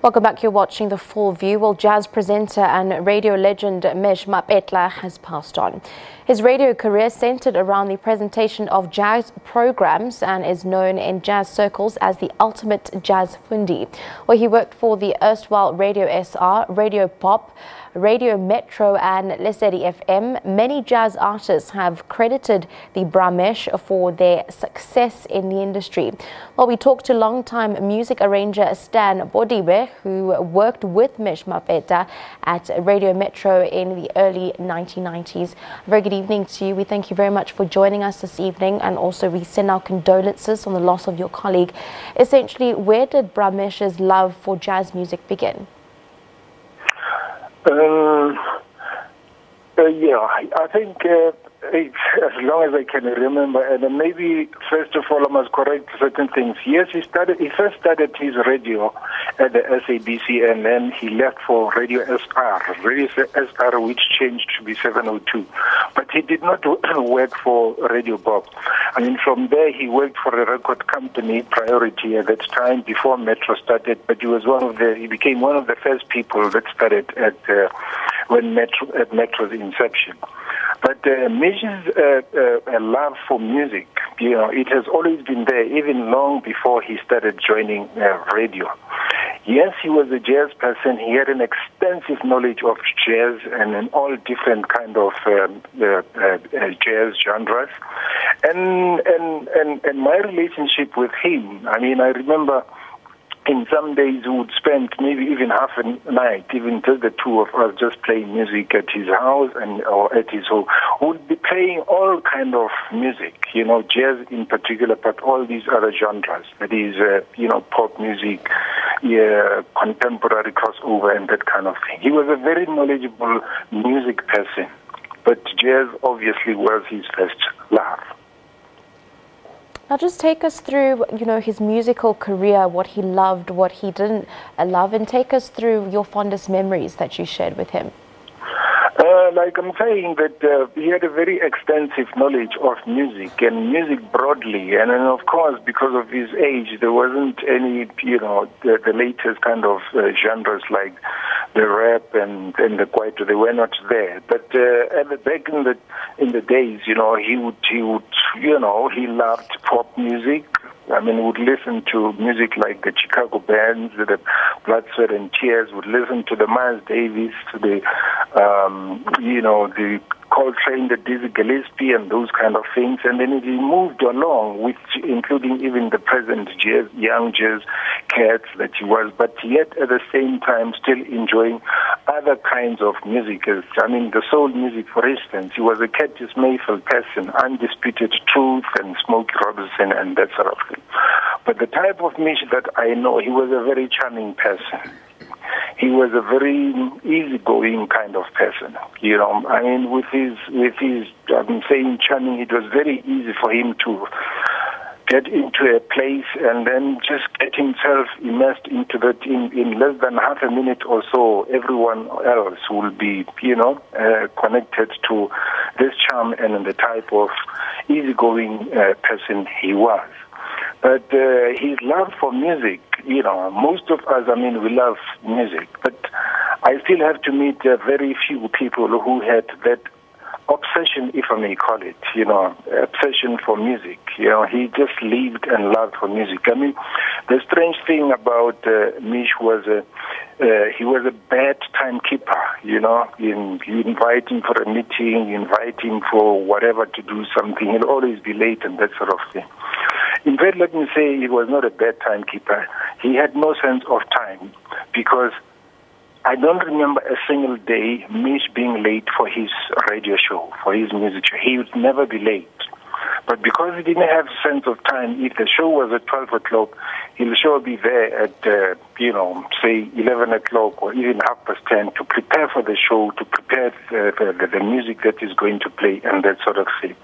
Welcome back. You're watching The Full View. Well, jazz presenter and radio legend Mesh Mapetla has passed on. His radio career centered around the presentation of jazz programs and is known in jazz circles as the ultimate jazz fundi. Well, he worked for the erstwhile Radio SR, Radio Pop, Radio Metro and LesediFM. Many jazz artists have credited the Mesh for their success in the industry. Well, we talked to longtime music arranger Stan Bodibe, who worked with Mesh Mapetla at Radio Metro in the early 1990s. A very good evening to you. We thank you very much for joining us this evening, and also we send our condolences on the loss of your colleague. Essentially, where did Mesh's love for jazz music begin? I think as long as I can remember, and maybe first of all I must correct certain things. Yes, he first started his radio at the SABC, and then he left for Radio SR, which changed to be 702. But he did not work for Radio Bob. I mean, from there he worked for a record company, Priority, at that time before Metro started. But he became one of the first people that started at Metro's inception. But Mesh's love for music, it has always been there, even long before he started joining radio. Yes, he was a jazz person. He had an extensive knowledge of jazz and in all different kind of jazz genres. And my relationship with him, I mean, I remember in some days we would spend maybe even half a night, even just the two of us, just playing music at his house or at his home. We would be playing all kind of music, jazz in particular, but all these other genres. That is, pop music, contemporary crossover and that kind of thing. He was a very knowledgeable music person, but jazz obviously was his first love. Now, just take us through, his musical career, what he loved, what he didn't love, and take us through your fondest memories that you shared with him. Like I'm saying, that he had a very extensive knowledge of music and music broadly, and then of course because of his age, there wasn't any, the latest kind of genres like the rap and the kwaito. They were not there. But back in the days, he loved pop music. I mean, would listen to music like the Chicago bands, the Blood, Sweat and Tears, would listen to the Miles Davis, to the Coltrane, the Dizzy Gillespie, and those kind of things. And then he moved along, including even the present young jazz cats that he was, but yet at the same time still enjoying other kinds of music. The soul music, for instance. He was a Curtis Mayfield person, Undisputed Truth and Smokey Robinson and that sort of thing. But the type of Mesh that I know, he was a very charming person. He was a very easygoing kind of person. With his I'm saying charming, it was very easy for him to get into a place and then just get himself immersed into that in less than half a minute or so. Everyone else will be, connected to this charm and the type of easygoing person he was. But his love for music, most of us, we love music, but I still have to meet very few people who had that obsession, if I may call it, obsession for music. He just lived and loved for music. The strange thing about Mesh was he was a bad timekeeper. You invite him for a meeting, you invite him for whatever to do something, he'll always be late and that sort of thing. In fact, let me say he was not a bad timekeeper. He had no sense of time, because I don't remember a single day Mesh being late for his radio show, for his music show. He would never be late. But because he didn't have a sense of time, if the show was at 12 o'clock, he'll sure be there at, say 11 o'clock or even 10:30 to prepare for the show, to prepare the music that is going to play and that sort of thing.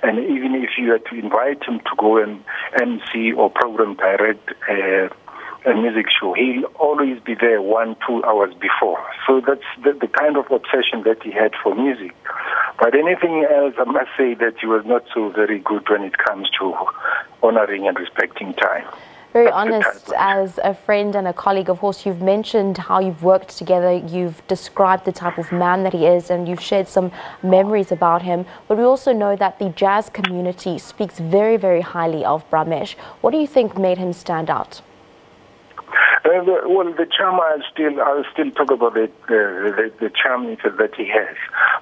And even if you had to invite him to go and MC or program direct a music show, he'll always be there 1-2 hours before. So that's the kind of obsession that he had for music. But anything else, I must say that he was not so very good when it comes to honoring and respecting time. very honest as a friend and a colleague. Of course, you've mentioned how you've worked together, you've described the type of man that he is, and you've shared some memories about him. But we also know that the jazz community speaks very, very highly of Mesh. What do you think made him stand out? Well, the charm, I'll still talk about the charm that he has.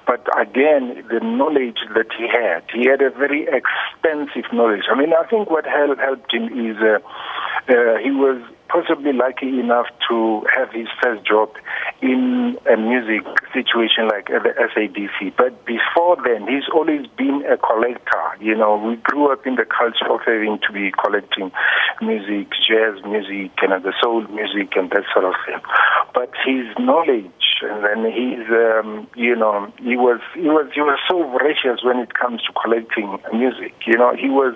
But again, the knowledge that he had a very extensive knowledge. I mean, I think what helped him is he was possibly lucky enough to have his first job in a music situation like the SABC. But before then, he's always been a collector. You know, we grew up in the culture of having to be collecting music, jazz music, and the soul music, and that sort of thing. But his knowledge, and then his, you know, he was so voracious when it comes to collecting music. You know, he was.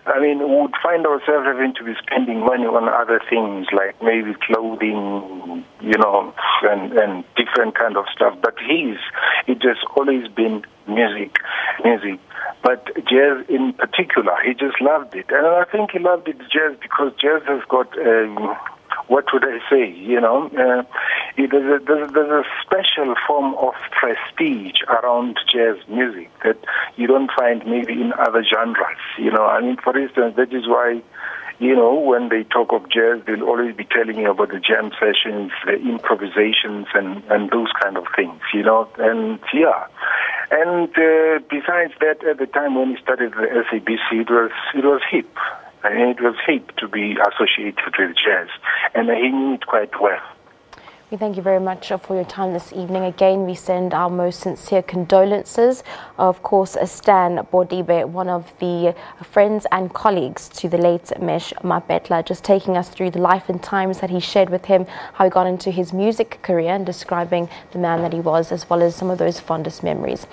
I mean, we would find ourselves having to be spending money on other things like maybe clothing, you know, and different kind of stuff. But it has always been music. But jazz in particular, he just loved it. And I think he loved it, jazz, because jazz has got, what would I say, you know, there's a special form of prestige around jazz music that you don't find maybe in other genres, you know. I mean, for instance, that is why, you know, when they talk of jazz, they'll always be telling you about the jam sessions, the improvisations, and those kind of things, you know. And, yeah. And besides that, at the time when he started the SABC, it was hip. I mean, it was hip to be associated with jazz, and he knew it quite well. We thank you very much for your time this evening. Again, we send our most sincere condolences. Of course, Stan Bodibe, one of the friends and colleagues to the late Mesh Mapetla, just taking us through the life and times that he shared with him, how he got into his music career and describing the man that he was, as well as some of those fondest memories.